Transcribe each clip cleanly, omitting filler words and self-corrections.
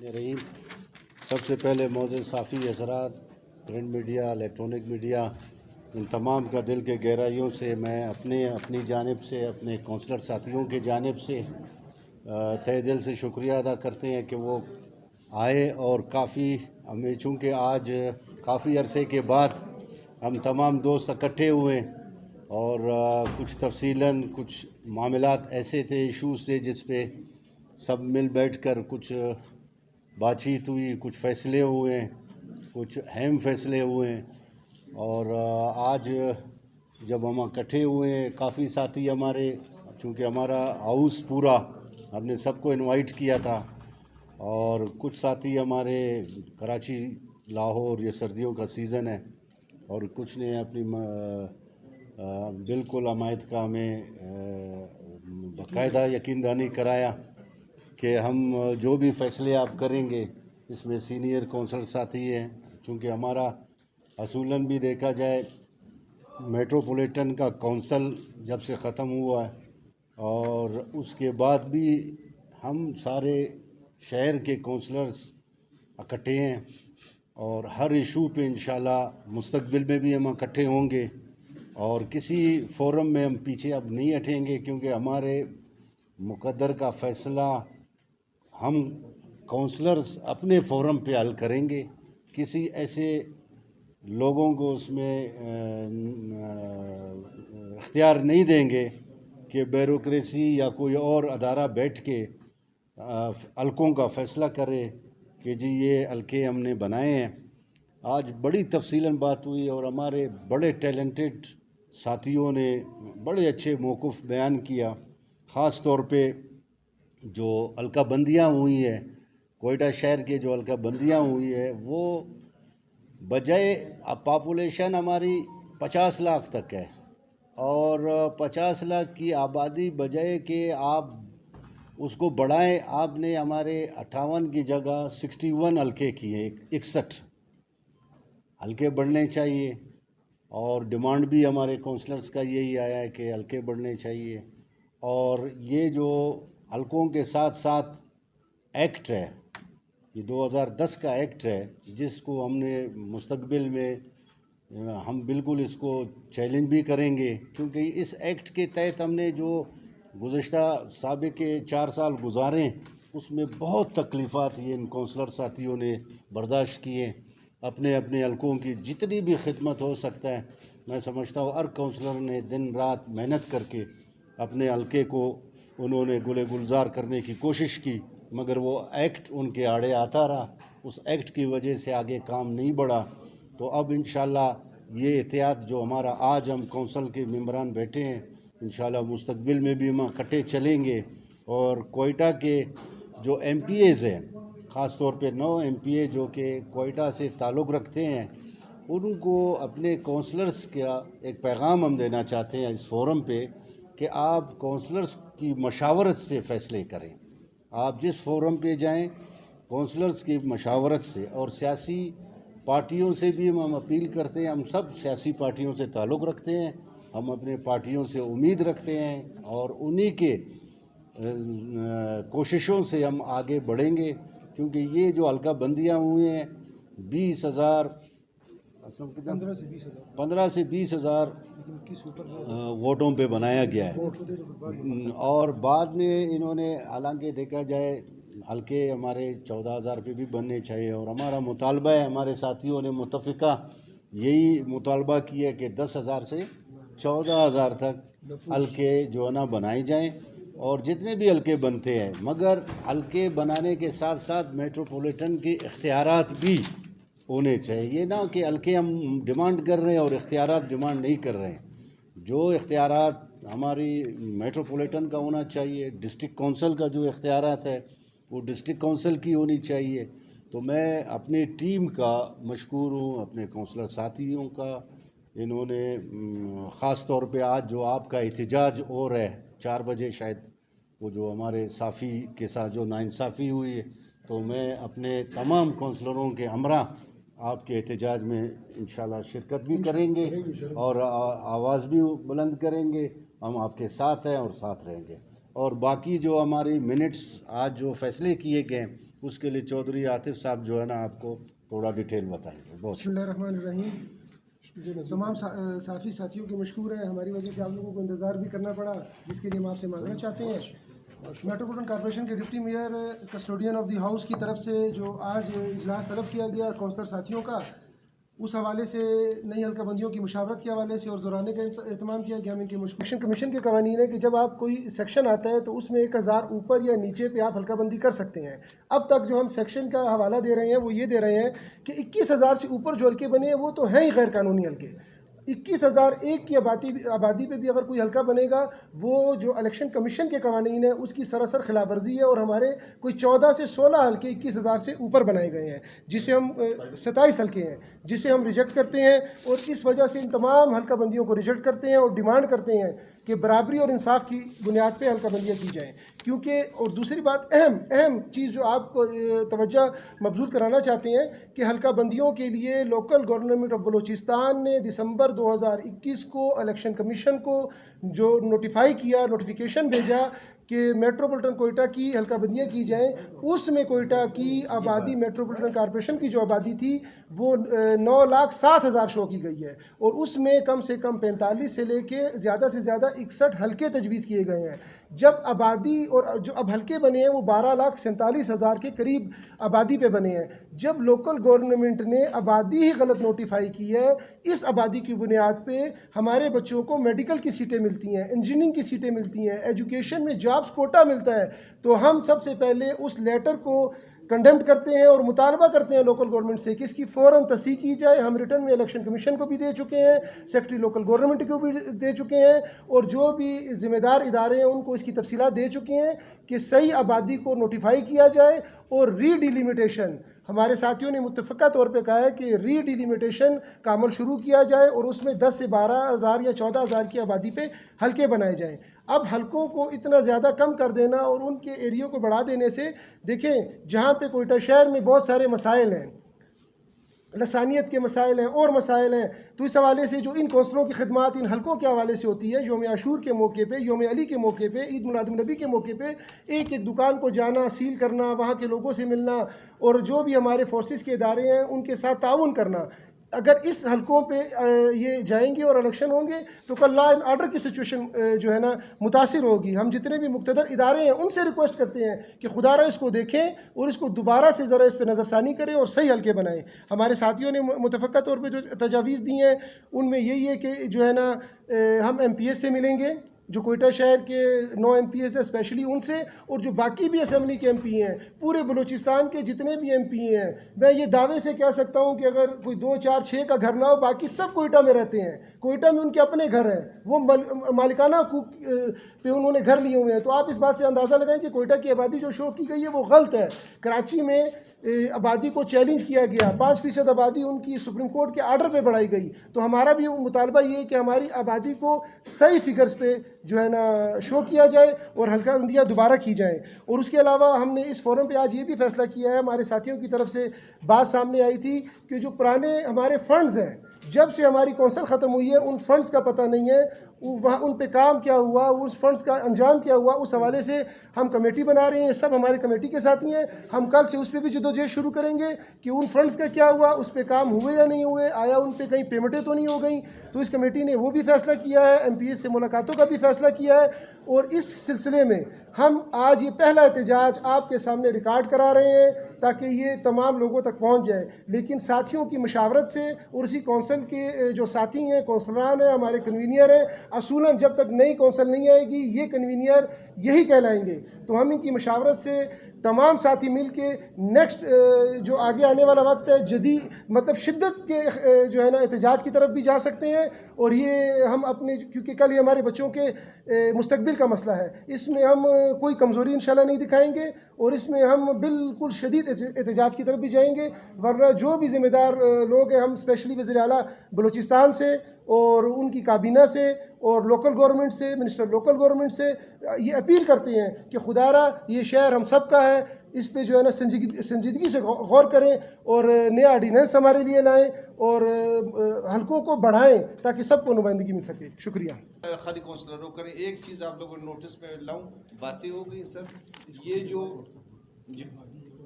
रहीम। सबसे पहले मौज़ूद साफ़ी हज़रात, प्रिंट मीडिया, इलेक्ट्रॉनिक मीडिया, इन तमाम का दिल के गहराइयों से मैं अपनी जानिब से, अपने कौंसलर साथियों की जानिब से तहे दिल से शुक्रिया अदा करते हैं कि वो आए और काफ़ी हमें, चूँकि आज काफ़ी अरसे के बाद हम तमाम दोस्त इकट्ठे हुए और कुछ तफसीलन कुछ मामलात ऐसे थे, इशूज़ थे जिस पे सब मिल बैठ कर कुछ बातचीत हुई, कुछ फ़ैसले हुए, कुछ अहम फ़ैसले हुए। और आज जब हम इकट्ठे हुए हैं, काफ़ी साथी हमारे, चूँकि हमारा हाउस पूरा हमने सबको इनवाइट किया था और कुछ साथी हमारे कराची, लाहौर, ये सर्दियों का सीज़न है और कुछ ने अपनी बिल्कुल हमायत का हमें बाकायदा यकीन दहानी कराया कि हम जो भी फ़ैसले आप करेंगे इसमें सीनियर कौंसल साथी हैं। चूँकि हमारा असूलन भी देखा जाए, मेट्रोपॉलिटन का कौंसल जब से ख़त्म हुआ है और उसके बाद भी हम सारे शहर के कौंसलर्स इकट्ठे हैं और हर इशू पे इंशाल्लाह मुस्तकबिल में भी हम इकट्ठे होंगे और किसी फोरम में हम पीछे अब नहीं हटेंगे, क्योंकि हमारे मुकद्दर का फ़ैसला हम काउंसलर्स अपने फोरम पे हल करेंगे। किसी ऐसे लोगों को उसमें इख्तियार नहीं देंगे कि ब्यूरोक्रेसी या कोई और अदारा बैठ के हल्कों का फ़ैसला करे कि जी ये हल्के हमने बनाए हैं। आज बड़ी तफसीलन बात हुई और हमारे बड़े टैलेंटेड साथियों ने बड़े अच्छे मौक़िफ़ बयान किया। ख़ास तौर पे जो हल्का बंदियाँ हुई है, कोयटा शहर के जो हल्का बंदियाँ हुई है, वो बजाय, अब पॉपुलेशन हमारी 50 लाख तक है और 50 लाख की आबादी बजाय कि आप उसको बढ़ाएं, आपने हमारे 58 की जगह 61 हल्के किए, 61 हल्के बढ़ने चाहिए और डिमांड भी हमारे काउंसलर्स का यही आया है कि हल्के बढ़ने चाहिए। और ये जो हल्कों के साथ साथ एक्ट है, ये 2010 का एक्ट है जिसको हमने मुस्तकबिल में हम बिल्कुल इसको चैलेंज भी करेंगे, क्योंकि इस एक्ट के तहत हमने जो गुज़श्ता साबिक़ के 4 साल गुजारे उसमें बहुत तकलीफ़ात ये इन काउंसलर साथियों ने बर्दाश्त किए। अपने अपने हल्कों की जितनी भी खिदमत हो सकता है, मैं समझता हूँ हर काउंसलर ने दिन रात मेहनत करके अपने हल्के को उन्होंने गुले गुलजार करने की कोशिश की, मगर वो एक्ट उनके आड़े आता रहा। उस एक्ट की वजह से आगे काम नहीं बढ़ा। तो अब इंशाल्लाह ये एहतियात जो हमारा आज हम कौंसल के मेंबरान बैठे हैं, इंशाल्लाह मुस्तकबिल में भी हम इकट्ठे चलेंगे और कोयटा के जो MPAs हैं, ख़ास तौर पे 9 MPA जो कि कोयटा से ताल्लुक़ रखते हैं, उनको अपने काउंसलर्स का एक पैगाम हम देना चाहते हैं इस फोरम पे कि आप काउंसलर्स की मशावरत से फ़ैसले करें। आप जिस फोरम पे जाएं, काउंसलर्स की मशावरत से, और सियासी पार्टियों से भी हम अपील करते हैं। हम सब सियासी पार्टियों से ताल्लुक़ रखते हैं, हम अपने पार्टियों से उम्मीद रखते हैं और उन्हीं के कोशिशों से हम आगे बढ़ेंगे, क्योंकि ये जो हल्का बंदियाँ हुई हैं 15 से 20 हज़ार वोटों पे बनाया गया है और बाद में इन्होंने, हालांकि देखा जाए हल्के हमारे 14,000 पे भी बनने चाहिए और हमारा मुतालबा है, हमारे साथियों ने मुतफ़िका यही मुतालबा किया है कि 10,000 से 14,000 तक हल्के जो है ना बनाए जाएँ और जितने भी हल्के बनते हैं, मगर हल्के बनाने के साथ साथ मेट्रोपॉलिटन के इख्तियारात भी होने चाहिए। ये ना कि हल्के हम डिमांड कर रहे हैं और इख्तियारात डिमांड नहीं कर रहे हैं। जो इख्तियारात हमारी मेट्रोपॉलिटन का होना चाहिए, डिस्ट्रिक्ट काउंसिल का जो इख्तियारात है वो डिस्ट्रिक्ट काउंसिल की होनी चाहिए। तो मैं अपनी टीम का मशकूर हूँ, अपने काउंसलर साथियों का। इन्होंने ख़ास तौर पे आज जो आपका एहतजाज और है 4 बजे शायद, वो जो हमारे साफ़ी के साथ जो नाइंसाफ़ी हुई है, तो मैं अपने तमाम काउंसलरों के हमरा आपके एहतजाज में इंशाल्लाह शिरकत भी करेंगे और आवाज़ भी बुलंद करेंगे। हम आपके साथ हैं और साथ रहेंगे। और बाकी जो हमारी मिनट्स आज जो फ़ैसले किए गए उसके लिए चौधरी आतिफ साहब जो है ना आपको थोड़ा डिटेल बताएंगे। बहुत बिस्मिल्लाहिर्रहमानिर्रहीम। तमाम साफ़ी साथियों के मशकूर हैं, हमारी वजह से आप लोगों को इंतज़ार भी करना पड़ा, जिसके लिए हम आपसे माफ़ी चाहते हैं। मेट्रोपॉलिटन कॉर्पोरेशन के deputy mayor custodian of the house की तरफ से जो आज इजलास तलब किया गया कौंसलर साथियों का, उस हवाले से नई हल्काबंदियों की मुशावरत के हवाले से और ज़ोराने का एहतमाम किया गया। हम इनके इलेक्शन कमीशन के कवानीन है कि जब आप कोई सेक्शन आता है तो उसमें 1000 ऊपर या नीचे पे आप हल्काबंदी कर सकते हैं। अब तक जो हम सेक्शन का हवाला दे रहे हैं वो ये दे रहे हैं कि 21,000 से ऊपर जो हल्के बने हैं वो तो हैं ही गैर कानूनी हल्के। 21,001 की आबादी पे भी अगर कोई हल्का बनेगा, वो जो इलेक्शन कमीशन के कवानीन है उसकी सरासर खिलाफ वर्जी है। और हमारे कोई 14 से 16 हल्के 21,000 से ऊपर बनाए गए हैं, जिसे हम 27 हल्के हैं, जिसे हम रिजेक्ट करते हैं। और इस वजह से इन तमाम हल्काबंदियों को रिजेक्ट करते हैं और डिमांड करते हैं कि बराबरी और इंसाफ की बुनियाद पर हल्काबंदियाँ की जाएँ। क्योंकि और दूसरी बात अहम चीज़ जो आपको तवज्जो मबजूल कराना चाहते हैं कि हल्काबंदियों के लिए लोकल गवर्नमेंट ऑफ बलूचिस्तान ने दिसंबर 2021 को इलेक्शन कमीशन को जो नोटिफिकेशन भेजा कि मेट्रोपॉलिटन कोयटा की हल्काबंदियाँ की जाएँ, उसमें कोयटा की आबादी मेट्रोपॉलिटन कॉर्पोरेशन की जो आबादी थी वो 9,07,000 शो की गई है। और उसमें कम से कम 45 से लेके ज़्यादा से ज़्यादा 61 हल्के तजवीज़ किए गए हैं। जब आबादी और जो अब हल्के बने हैं वो 12,47,000 के करीब आबादी पे बने हैं। जब लोकल गवर्नमेंट ने आबादी ही गलत नोटिफाई की है, इस आबादी की बुनियाद पे हमारे बच्चों को मेडिकल की सीटें मिलती हैं, इंजीनियरिंग की सीटें मिलती हैं, एजुकेशन में जॉब्स कोटा मिलता है, तो हम सबसे पहले उस लेटर को कंडेम्ड करते हैं और मुतालबा करते हैं लोकल गवर्नमेंट से कि इसकी फ़ौरन तस्दीक की जाए। हम रिटर्न में इलेक्शन कमीशन को भी दे चुके हैं, सेक्रेटरी लोकल गवर्नमेंट को भी दे चुके हैं, और जो भी ज़िम्मेदार इदारे हैं उनको इसकी तफसीलात दे चुके हैं कि सही आबादी को नोटिफाई किया जाए। और रीडिलिमिटेशन, हमारे साथियों ने मुत्तफ़क़ा तौर पे कहा है कि रीडिलिमिटेशन का अमल शुरू किया जाए और उसमें 10 से 12,000 या 14,000 की आबादी पे हल्के बनाए जाएँ। अब हल्कों को इतना ज़्यादा कम कर देना और उनके एरिया को बढ़ा देने से, देखें जहाँ पे कोयटा शहर में बहुत सारे मसाइल हैं, लसानियत के मसाइल हैं और मसाइल हैं, तो इस हवाले से जो इन कौंसलों की खिदमात इन हल्कों के हवाले से होती है, योम आशूर के मौके पे, योम अली के मौके पे, ईद मिलादुन्नबी के मौके पे एक एक दुकान को जाना, सील करना, वहाँ के लोगों से मिलना और जो भी हमारे फोर्सेस के इदारे हैं उनके साथ ताउन करना। अगर इस हल्कों पे ये जाएंगे और इलेक्शन होंगे तो कल लॉ एंड ऑर्डर की सिचुएशन जो है ना मुतासिर होगी। हम जितने भी मुक़्तदर इदारे हैं उनसे रिक्वेस्ट करते हैं कि खुदारा इसको देखें और इसको दोबारा से ज़रा इस पर नज़रसानी करें और सही हल्के बनाएं। हमारे साथियों ने मुतफ़क्का तौर पे जो तजावीज़ दी हैं उनमें यही है कि जो है ना हम MPS से मिलेंगे, जो कोयटा शहर के 9 MPs है स्पेशली उनसे, और जो बाकी भी असम्बली के MP हैं, पूरे बलूचिस्तान के जितने भी MP हैं, मैं ये दावे से कह सकता हूँ कि अगर कोई 2, 4, 6 का घर ना हो, बाकी सब कोयटा में रहते हैं। कोयटा में उनके अपने घर हैं, वो मालिकाना हकूक पे उन्होंने घर लिए हुए हैं। तो आप इस बात से अंदाज़ा लगाएं कि कोयटा की आबादी जो शो की गई है वो गलत है। कराची में आबादी को चैलेंज किया गया, 5% आबादी उनकी सुप्रीम कोर्ट के आर्डर पे बढ़ाई गई। तो हमारा भी मुतालबा ये है कि हमारी आबादी को सही फिगर्स पे जो है ना शो किया जाए और हल्काबंदियाँ दोबारा की जाएँ। और उसके अलावा हमने इस फोरम पे आज ये भी फैसला किया है, हमारे साथियों की तरफ से बात सामने आई थी कि जो पुराने हमारे फ़ंड्स हैं, जब से हमारी कौंसल ख़त्म हुई है उन फंड्स का पता नहीं है, वहाँ उन पे काम क्या हुआ, उस फंड्स का अंजाम क्या हुआ। उस हवाले से हम कमेटी बना रहे हैं, सब हमारे कमेटी के साथी हैं। हम कल से उस पर भी जदोजहद शुरू करेंगे कि उन फंड्स का क्या हुआ, उस पर काम हुए या नहीं हुए, आया उन पर कहीं पेमेंटें तो नहीं हो गई। तो इस कमेटी ने वो भी फ़ैसला किया है, MPS से मुलाकातों का भी फ़ैसला किया है। और इस सिलसिले में हम आज ये पहला एहतजाज आपके सामने रिकॉर्ड करा रहे हैं ताकि ये तमाम लोगों तक पहुंच जाए। लेकिन साथियों की मशावरत से और इसी कौंसल के जो साथी हैं, कौंसलरान हैं, हमारे कन्वीनियर हैं, असूलन जब तक नई कौंसल नहीं आएगी ये कन्वीनियर यही कहलाएंगे। तो हम इनकी मशावरत से तमाम साथी मिल के नेक्स्ट जो आगे आने वाला वक्त है मतलब शिद्दत के जो है ना एहतजाज की तरफ भी जा सकते हैं। और ये हम अपने, क्योंकि कल ये हमारे बच्चों के मुस्तकबिल का मसला है, इसमें हम कोई कमज़ोरी इंशाल्लाह नहीं दिखाएंगे और इसमें हम बिल्कुल शदीद एहतजाज की तरफ भी जाएंगे। वरना जो भी ज़िम्मेदार लोग हैं, हम स्पेशली वज़ीर आला बलूचिस्तान से और उनकी काबीना से और लोकल गवर्नमेंट से, मिनिस्टर लोकल गवर्नमेंट से ये अपील करते हैं कि खुदारा ये शहर हम सब का है, इस पे जो है ना संजीदगी से गौर करें और नया ऑर्डिनेंस हमारे लिए लाएं और हल्कों को बढ़ाएं ताकि सबको नुमाइंदगी मिल सके। शुक्रिया। खाली काउंसलरों करें, एक चीज़ आप लोगों ने नोटिस में लाऊं, बातें हो गई सर, ये जो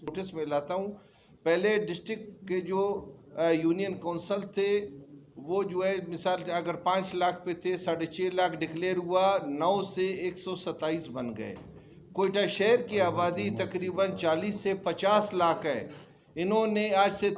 नोटिस में लाता हूँ। पहले डिस्ट्रिक्ट के जो यूनियन काउंसिल थे वो जो है मिसाल अगर 5 लाख पे थे 6.5 लाख डिक्लेयर हुआ, 9 से 127 बन गए। कोयटा शहर की आबादी तकरीबन 40 से 50 लाख है। इन्होंने आज से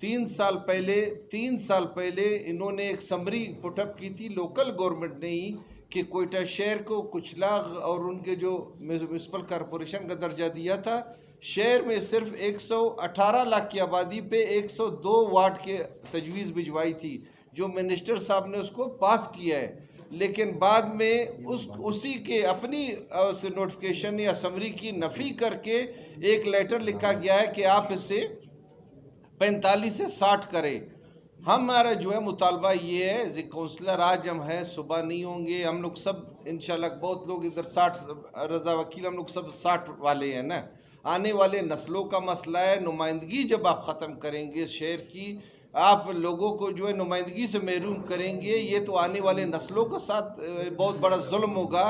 3 साल पहले इन्होंने एक समरी पुटअप की थी लोकल गवर्नमेंट ने ही कि कोयटा शहर को कुछ लाख और उनके जो म्यूनसिपल कॉरपोरेशन का दर्जा दिया था। शहर में सिर्फ 118 लाख की आबादी पे 102 वार्ड के तजवीज़ भिजवाई थी, जो मिनिस्टर साहब ने उसको पास किया है। लेकिन बाद में उसी के अपनी नोटिफिकेशन या समरी की नफ़ी करके एक लेटर लिखा गया है कि आप इसे 45 से 60 करें। हमारा जो है मुतालबा ये है, जी काउंसलर आज हम हैं, सुबह नहीं होंगे हम लोग सब इंशाल्लाह। बहुत लोग इधर 60 रजा वकील, हम लोग सब 60 वाले हैं ना। आने वाले नस्लों का मसला है। नुमाइंदगी जब आप ख़त्म करेंगे शहर की, आप लोगों को जो है नुमाइंदगी से महरूम करेंगे, ये तो आने वाले नस्लों के साथ बहुत बड़ा जुल्म होगा।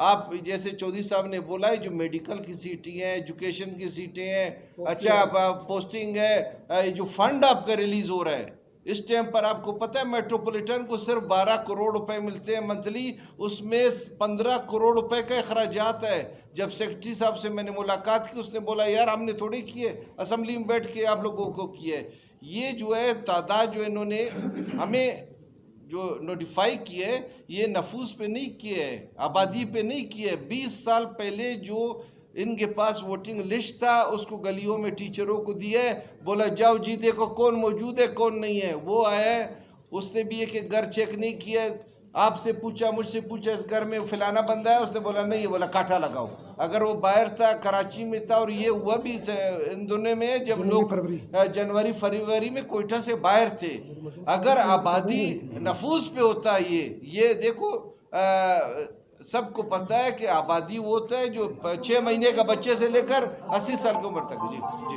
आप जैसे चौधरी साहब ने बोला है, जो मेडिकल की सीटें हैं, एजुकेशन की सीटें हैं, अच्छा पोस्टिंग है, जो फंड आपका रिलीज़ हो रहा है इस टाइम पर, आपको पता है मेट्रोपॉलिटन को सिर्फ 12 करोड़ रुपए मिलते हैं मंथली, उसमें 15 करोड़ रुपए का अखराजात है। जब सेक्रेटरी साहब से मैंने मुलाकात की, उसने बोला यार हमने थोड़े किए, असम्बली में बैठ के आप लोगों को किए। ये जो है तादाद जो इन्होंने हमें जो नोटिफाई किए है, ये नफूस पे नहीं किए है, आबादी पे नहीं किए है। 20 साल पहले जो इनके पास वोटिंग लिस्ट था उसको गलियों में टीचरों को दिया है, बोला जाओ जी देखो कौन मौजूद है कौन नहीं है। वो आया, उसने भी एक घर चेक नहीं किया, आपसे पूछा, मुझसे पूछा इस घर में फलाना बंदा है, उसने बोला नहीं है, बोला कांटा लगाओ। अगर वो बाहर था, कराची में था, और ये हुआ भी इन दोनों में जब लोग जनवरी फरवरी में कोयटा से बाहर थे। अगर आबादी नफूस पे होता ये देखो सबको पता है कि आबादी वो होता है जो 6 महीने का बच्चे से लेकर 80 साल की उम्र तक। जी जी।